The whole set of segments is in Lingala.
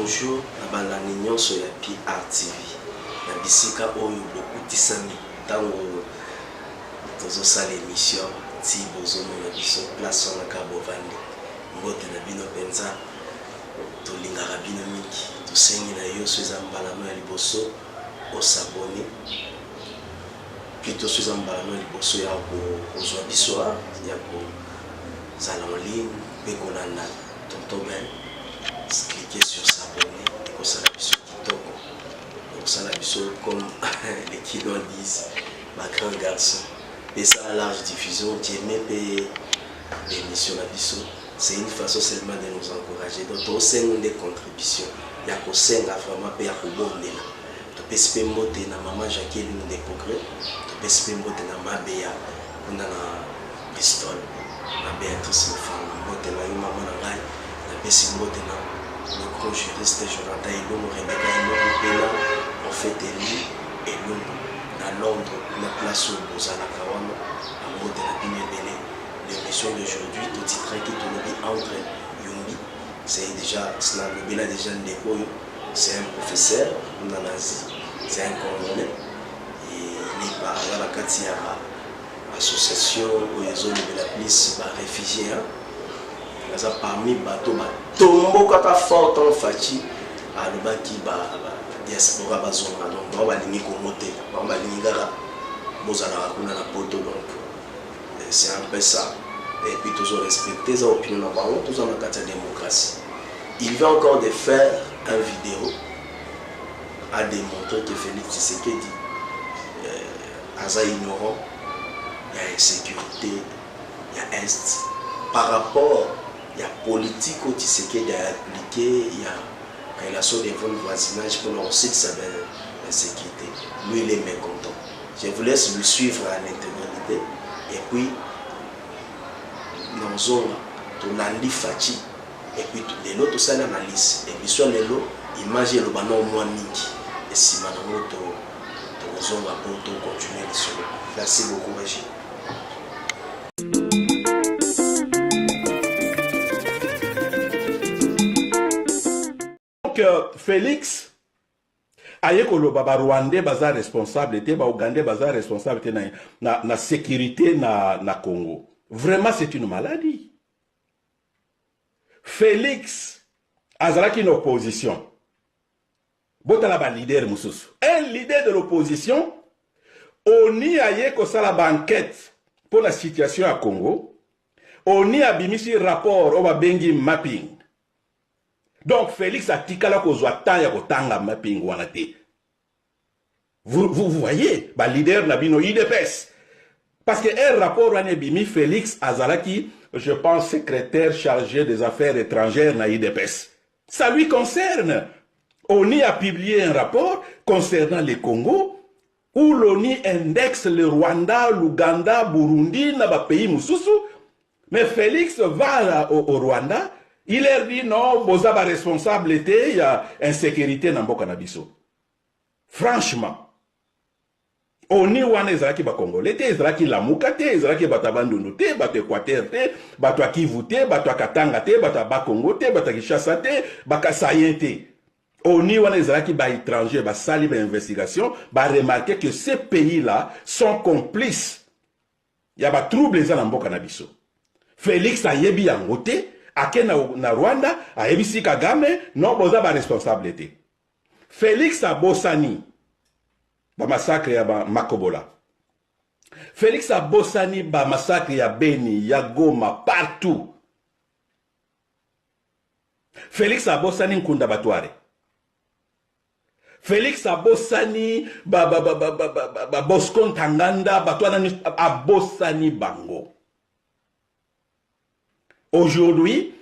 bonjour na balani nyonso ya PR TV na bisika oyo bokutisami tango tozosala émission ti bozomona biso place wana ka bovandi mbote na bino penza tolingaka bino mingi tosengi na yo so eza mbalama ya liboso osabone plutôt so eza mbalama ya liboso ya kozwa biso ya kozala en ligne mpe kolanda tonton Ben. Cliquez sur s'abonner et que ça la biso kitoko. Donc ça la biso comme les kidons disent, ma grand garçon. Et ça à large diffusion, d'aimer l'émission la biso. C'est une façon seulement de nous encourager. Donc on sait des contributions. Il y a qu'au sein vraiment il y a qu'au bon là. Tu peux se moter na maman Jacqueline des progrès. Tu peux se moter na ma Béa, on a la Bristol, ma Béatrice femme, moter na maman na rai, na pesi moter na le grand juriste Jonathan Elongo, Rebecca Elongo, en fait élu Elongo, à Londres, la place où vous allez à mode de la Bible. L'émission d'aujourd'hui, tout titre qui tourne entre Yumbi, c'est déjà, cela le déjà c'est un professeur, on a nazi, c'est un Congolais, et il est par là la Katia association où ils ont de la police réfugiés. Parmi les bateaux, tombo kaka fort en fachi, à l'obaki diaspora bazonga donc on va ligner comme moté, on va ligner gara, bozala kuna na poto donc c'est un peu ça. Et puis toujours respecter les opinions na bango, toujours dans la démocratie. Il vient encore de faire une vidéo à démontrer que Félix Tshisekedi aza ignorant, il y a insécurité, il y a est par rapport il y a politique au Tshisekedi à appliquer, il y a relation de bon voisinage pour leur site ça l'insécurité. Lui il est mécontent. Je vous laisse lui suivre à l'intégralité et puis nous avons tout l'andi fachi et puis les lots tout ça l'analyse et puis sur les lots image le banon moins miki et si maintenant nous avons pour continuer sur. Merci beaucoup Régis. Félix aye koloba ba Rwandais baza responsable te ba Ougandais baza responsable te na sécurité na Congo. Vraiment c'est une maladie. Félix azalaki une opposition. Botala ba leader mususu. Un leader de l'opposition oni aye ko sala banquette pour la situation à Congo. Oni abimisi rapport o ba bengi mapping. Donc Félix a tikala kozwa temps ya kotanga mapping wana te. Vous voyez, ba leader na bino IDPS. Parce que un rapport wana bimi Félix azalaki, je pense secrétaire chargé des affaires étrangères na IDPS. Ça lui concerne. ONI a publié un rapport concernant le Congo où l'ONI indexe le Rwanda, l'Ouganda, Burundi na ba pays mususu. Mais Félix va au Rwanda. Il leur dit non, vous avez responsabilité, il y a insécurité dans Mboka Nabiso. Franchement, on y a des Congolais, des Lamuka, des Batabandunu, des Batequater, des Batakivoute, Batakatanga, des Batabakongo, des Batakishasa, des Bakasayente. On y a des étrangers, des sali d'investigation, remarquer que ces pays-là sont complices. Il y a des troubles dans Mboka Nabiso. Félix a yebi en côté. Ake na Rwanda, a ebisi Kagame, non boza ba responsabilité. Félix a bossani, ba massacre ya ba Makobola. Félix a bossani, ba massacre ya Beni, ya Goma, partout. Félix a bossani Nkunda Batware. Félix a bossani, ba Bosco Tanganda, Batwana a bossani bango. Aujourd'hui,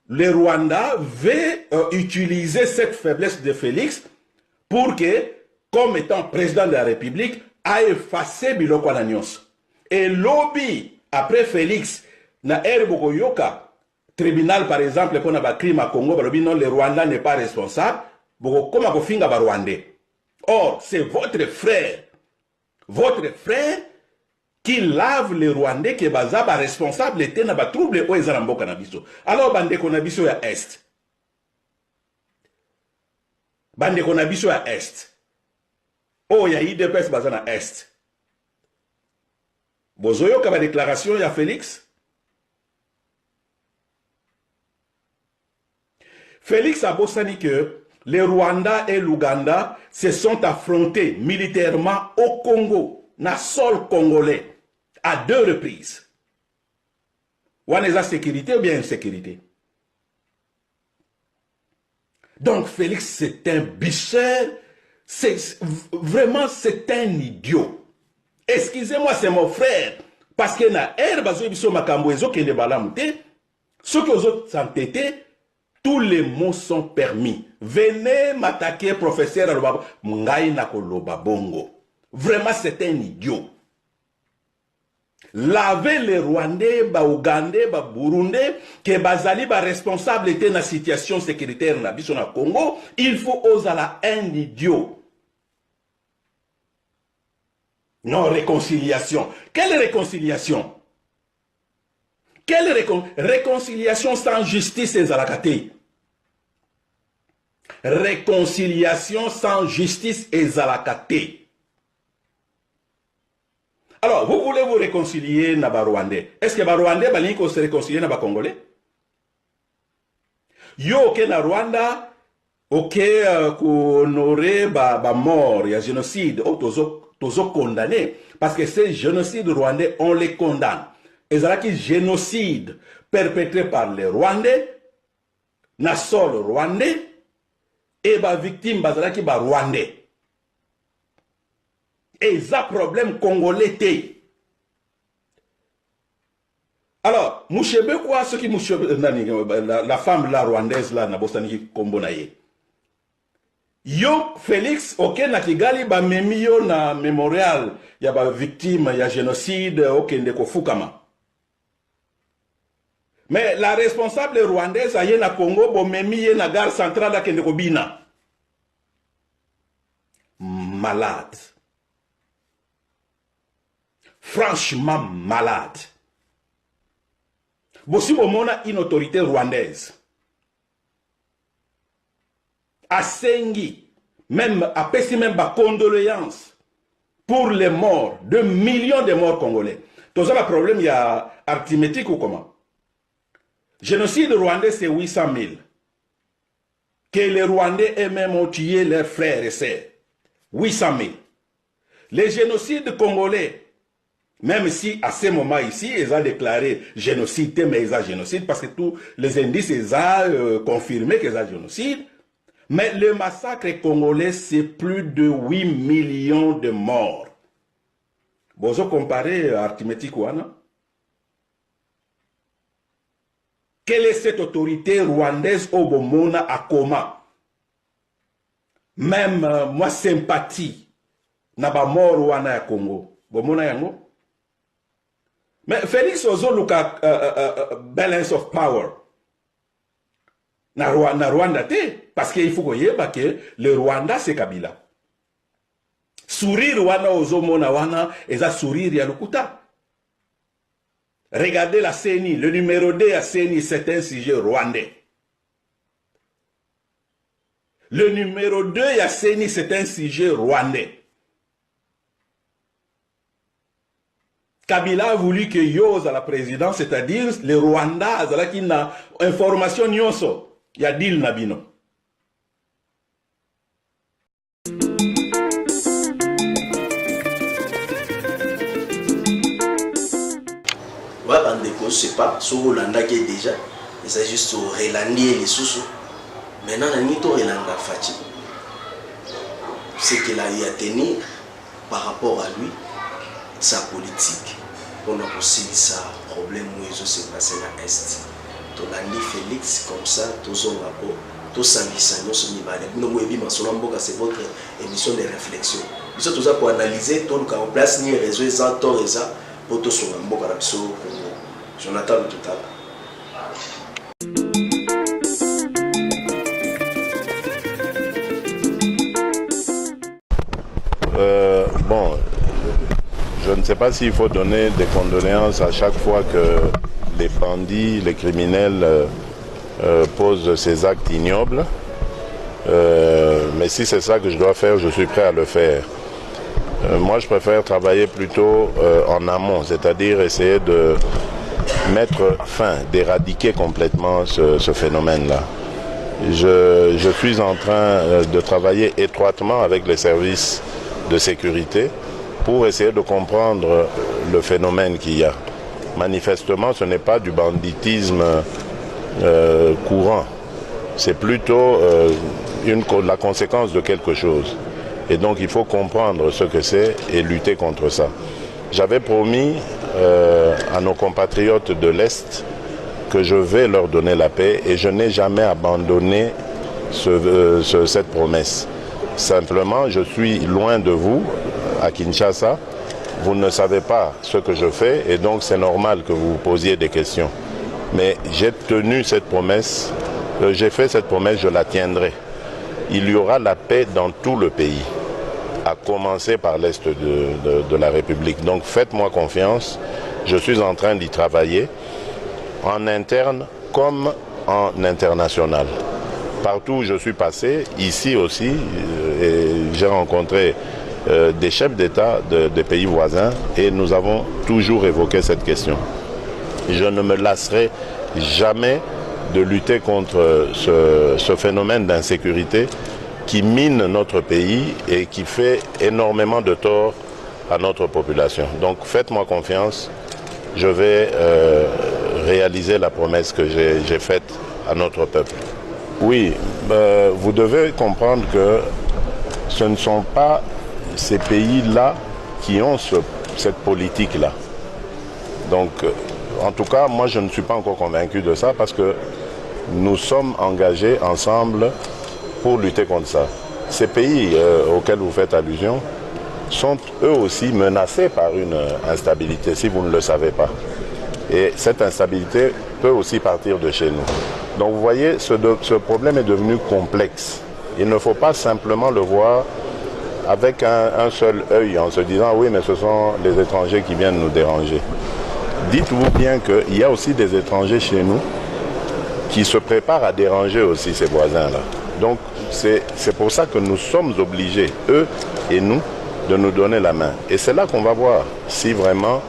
le Rwanda veut utiliser cette faiblesse de Félix pour que, comme étant président de la République, a effacé Biloko Ananios. Et lobby, après Félix, na Bogoyoka, tribunal par exemple, pour un crime à Congo, non, le Rwanda n'est pas responsable, comme à Kofinga Rwandais. Or, c'est votre frère qui lave les Rwandais qui baza ba responsable était na ba trouble o ezala mboka na biso. Alors bande ko na biso ya est. bande qu'on a biso à est. Oh, il y a IDPS basé à est. Bozoyo comme déclaration il y a Félix. Félix a bossani que le Rwanda et l'Ouganda se sont affrontés militairement au Congo, na sol congolais, à 2 reprises. Ou est la sécurité ou bien insécurité? Donc Félix c'est un bicheur, vraiment c'est un idiot. Excusez-moi, c'est mon frère, parce que na bazo biso makambo ezo kende balamute, ceux qui ont s'entêté, tous les mots sont permis. Venez m'attaquer, professeur Alobaba. Ngai nakoloba bongo. Vraiment, c'est un idiot. Laver les Rwandais, les Ougandais, les Burundais, que bazali ba responsable était dans la situation sécuritaire na biso na Congo, il faut oser un idiot. Non, réconciliation. Quelle réconciliation? Quelle réconciliation sans justice et zalakate? Réconciliation sans justice et zalakate. Alors, vous voulez vous réconcilier na ba Rwandais. Est-ce que ba Rwandais bali ko se réconcilier na ba Congolais? Yo ke na Rwanda, ok, ko honorer ba mort, il y a génocide, tozo condamné parce que ces génocides rwandais on les condamne. Et ça qui génocide perpétré par les Rwandais, na sol rwandais, et ba victime bazalaki ba rwandais. Et ça problème congolais té. Alors, Mouchebe quoi, ce qui Mouchebe, la femme la rwandaise là, na bosani kombo na ye. Yo Félix, ok, na Kigali ba memi yo na mémorial, ya ba victime, ya génocide, ok, ndeko Fukama. Mais la responsable rwandaise a na Congo, bo memi na gare centrale à Kendeko Bina. Malade. Franchement malade. Bossi bomona une autorité rwandaise. Asengi, même apesi même ba condoléances pour les morts, 2 millions de morts congolais. Tout ça, le problème, il y a arithmétique ou comment? Génocide rwandais, c'est 800 000. Que les Rwandais eux-mêmes ont tué leurs frères et sœurs. 800 000. Les génocides congolais, même si à ce moment ici, ils ont déclaré génocide, mais ils ont génocide, parce que tous les indices, ils ont confirmé qu'ils ont génocide. Mais le massacre congolais, c'est plus de 8 millions de morts. Vous comparez arithmétique ou non? Quelle est cette autorité rwandaise au Bomona à Koma? Même moi, sympathie. Naba mort wana ya Congo. Bomona yango? Mais Félix Ozo look at balance of power. Na Rwanda te. Parce qu'il faut que le Rwanda c'est Kabila. Sourire wana Ozo mona wana, eza sourire ya lukuta. Regardez la CENI, le numéro 2 à CENI, c'est un sujet rwandais. Le numéro 2 à CENI, c'est un sujet rwandais. Kabila a voulu que Yoz à la présidence, c'est-à-dire le Rwanda, qui n'a information nyonso, il y a deal nabino. Ouais, Bandeko, je sais pas, sur Hollanda qui est déjà, il s'agit juste de relandier les sous-sous. Maintenant, on a mis tout Relanda Fati. C'est qu'il a eu à tenir par rapport à lui, sa politique. On a aussi ça, problème où il s'est passé dans l'Est. Tolandi Félix, comme ça, tout son rapport, tout ça, c'est votre émission de réflexion. Nous sommes tous là pour analyser, tout le place, ni réseau, et ça, tout ça. Jonathan tout à l'heure. Bon, je ne sais pas s'il faut donner des condoléances à chaque fois que les bandits, les criminels posent ces actes ignobles. mais si c'est ça que je dois faire, je suis prêt à le faire. Moi, je préfère travailler plutôt en amont, c'est-à-dire essayer de mettre fin, d'éradiquer complètement ce phénomène-là. Je suis en train de travailler étroitement avec les services de sécurité pour essayer de comprendre le phénomène qu'il y a. Manifestement, ce n'est pas du banditisme courant. C'est plutôt la conséquence de quelque chose. Et donc, il faut comprendre ce que c'est et lutter contre ça. J'avais promis à nos compatriotes de l'Est que je vais leur donner la paix et je n'ai jamais abandonné cette promesse. Simplement, je suis loin de vous, à Kinshasa. Vous ne savez pas ce que je fais et donc c'est normal que vous posiez des questions. Mais j'ai tenu cette promesse, j'ai fait cette promesse, je la tiendrai. Il y aura la paix dans tout le pays, à commencer par l'Est de la République. Donc faites-moi confiance, je suis en train d'y travailler, en interne comme en international. Partout où je suis passé, ici aussi, j'ai rencontré des chefs d'État des pays voisins et nous avons toujours évoqué cette question. Je ne me lasserai jamais de lutter contre ce phénomène d'insécurité qui mine notre pays et qui fait énormément de tort à notre population. Donc faites-moi confiance, je vais réaliser la promesse que j'ai faite à notre peuple. Oui, vous devez comprendre que ce ne sont pas ces pays-là qui ont cette politique-là. Donc, en tout cas, moi je ne suis pas encore convaincu de ça parce que nous sommes engagés ensemble pour lutter contre ça. Ces pays auxquels vous faites allusion sont eux aussi menacés par une instabilité, si vous ne le savez pas. Et cette instabilité peut aussi partir de chez nous. Donc vous voyez, ce problème est devenu complexe. Il ne faut pas simplement le voir avec un seul œil en se disant « oui, mais ce sont les étrangers qui viennent nous déranger ». Dites-vous bien qu'il y a aussi des étrangers chez nous qui se préparent à déranger aussi ces voisins-là. Donc c'est pour ça que nous sommes obligés, eux et nous, de nous donner la main. Et c'est là qu'on va voir si vraiment,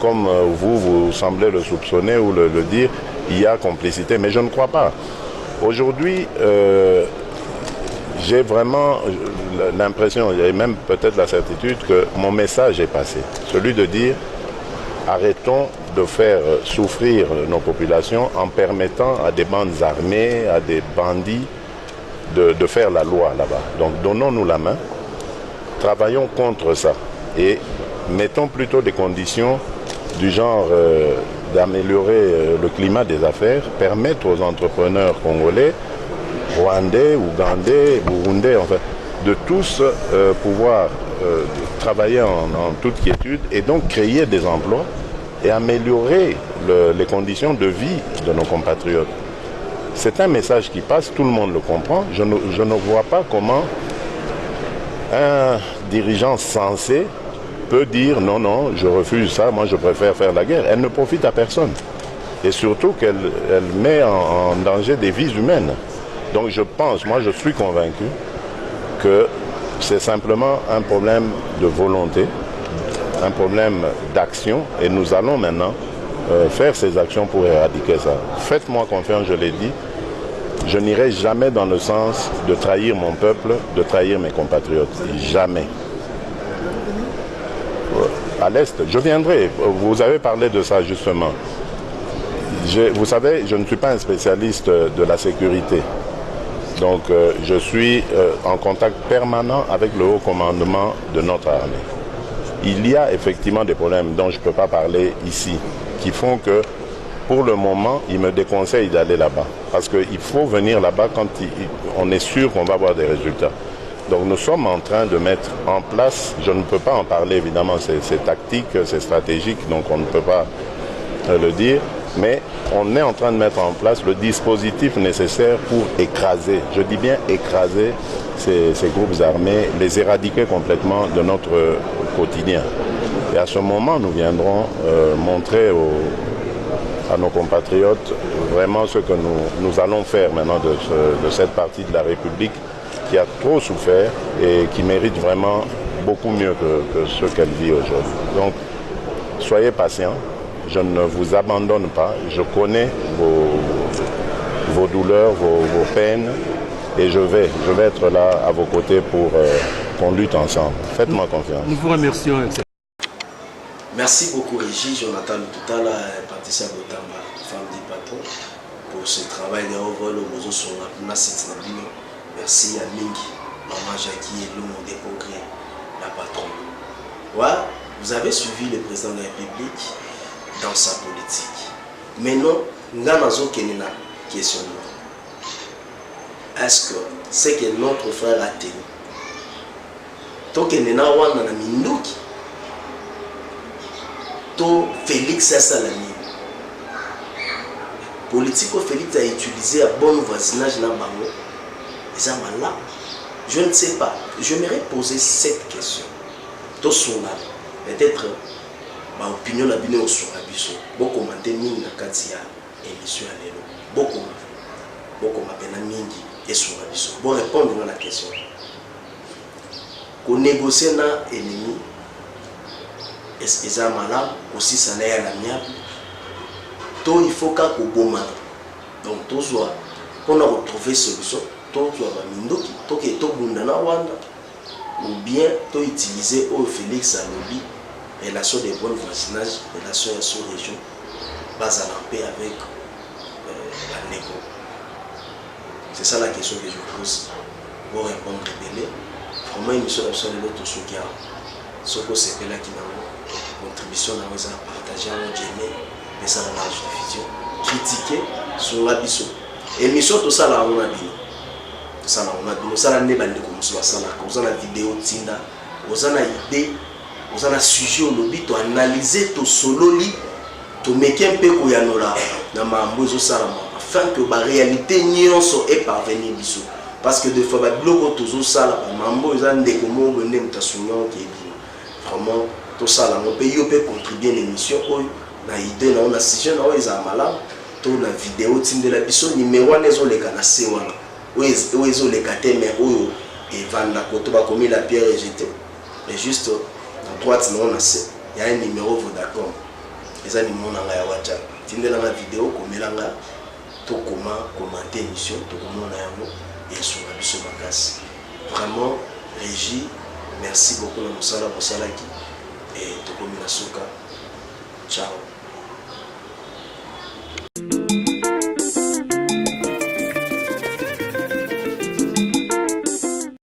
comme vous semblez le soupçonner ou le dire, il y a complicité. Mais je ne crois pas. Aujourd'hui, j'ai vraiment l'impression, et même peut-être la certitude, que mon message est passé. Celui de dire, arrêtons de faire souffrir nos populations en permettant à des bandes armées, à des bandits, de faire la loi là-bas. Donc donnons-nous la main, travaillons contre ça et mettons plutôt des conditions du genre d'améliorer le climat des affaires, permettre aux entrepreneurs congolais, rwandais, ougandais, burundais, enfin, de tous pouvoir travailler en toute quiétude et donc créer des emplois et améliorer les conditions de vie de nos compatriotes. C'est un message qui passe, tout le monde le comprend. Je ne vois pas comment un dirigeant sensé peut dire non, non, je refuse ça, moi je préfère faire la guerre. Elle ne profite à personne. Et surtout qu'elle met en danger des vies humaines. Donc je pense, moi je suis convaincu que c'est simplement un problème de volonté, un problème d'action. Et nous allons maintenant faire ces actions pour éradiquer ça. Faites-moi confiance, je l'ai dit. Je n'irai jamais dans le sens de trahir mon peuple, de trahir mes compatriotes. Jamais. À l'Est, je viendrai. Vous avez parlé de ça justement. Vous savez, je ne suis pas un spécialiste de la sécurité. Donc je suis en contact permanent avec le haut commandement de notre armée. Il y a effectivement des problèmes dont je ne peux pas parler ici, qui font que pour le moment, ils me déconseillent d'aller là-bas. Parce qu'il faut venir là-bas quand on est sûr qu'on va avoir des résultats. Donc nous sommes en train de mettre en place, je ne peux pas en parler évidemment, c'est tactique, c'est stratégique, donc on ne peut pas le dire, mais on est en train de mettre en place le dispositif nécessaire pour écraser, je dis bien écraser ces groupes armés, les éradiquer complètement de notre quotidien. Et à ce moment, nous viendrons montrer à nos compatriotes vraiment ce que nous allons faire maintenant de cette partie de la République qui a trop souffert et qui mérite vraiment beaucoup mieux que ce qu'elle vit aujourd'hui. Donc, soyez patients, je ne vous abandonne pas, je connais vos douleurs, vos peines, et je vais être là à vos côtés pour qu'on lutte ensemble. Faites-moi confiance. Nous vous remercions. Merci beaucoup Régis, Jonathan Toutala, Patricia Botamba, femme du patron, pour ce travail de revoir le besoin sur la site. Merci à Mingi, maman Jackie et l'homme des progrès, la patronne. Ouais, vous avez suivi le président de la République dans sa politique. Maintenant, nous avons une question. Est-ce que c'est que notre frère a tenu? Tant que nous avons un Minduki, Félix Salami. Politique Félix a utilisé un bon voisinage dans Bango. Là, je ne sais pas. Je m'aimerais poser cette question. Peut-être ma opinion la bine sur la biso. Beaucoup commenter mingi na kati ya émission à l'élo. Beaucoup m'appelle mingi et sur la biso. Bon répondre à la question. Qu'on négocie na ennemi. Est-ce que malade aussi ça n'est à l'amiable? Tout il faut qu'à Koboma. Donc tout soit on a retrouvé solution. Tout soit mindoki, tout qui est tout bundana wanda ou bien tout utiliser au Félix Alobi relation de bon voisinage, relation à sous région, base à la paix avec la négo. C'est ça la question que je pose pour répondre belé. Vraiment une mission de l'autre soutien. Ce que c'est là qui n'a contribution à partager en génie, mais ça n'a pas de diffusion. Critiquer sur la biso. Émission tout ça là on a dit. Ça là on a dit. Ça là n'est pas de comme ça là. Vous avez la vidéo tinda. Vous avez idée. Vous avez sujet au lobby. Tu analyser tout solo li. Tu mets un peu où y a nos là. Dans ma mbozo ça là. Afin que la réalité nyonso est parvenue biso. Parce que des fois le blog toujours ça là. Ma mbozo ça n'est comme on venait m'tassounion qui est bien. Vraiment tout ça là. On peut contribuer à l'émission. On a idée on a sujet on a malade. Tout la vidéo tinda la biso numéro 1 les on les canasser wana. Où ils ont les catés mais où ils vendent la côte bas comme la pierre rejetée. Et juste à droite non il y a un numéro Vodacom. Les animaux dans la WhatsApp. Tinda la vidéo comme là tout comment commenter l'émission tout comment on a un et sur la biso makasi. Vraiment Régie, merci beaucoup na musala pour ça là et tout comme la souka. Ciao.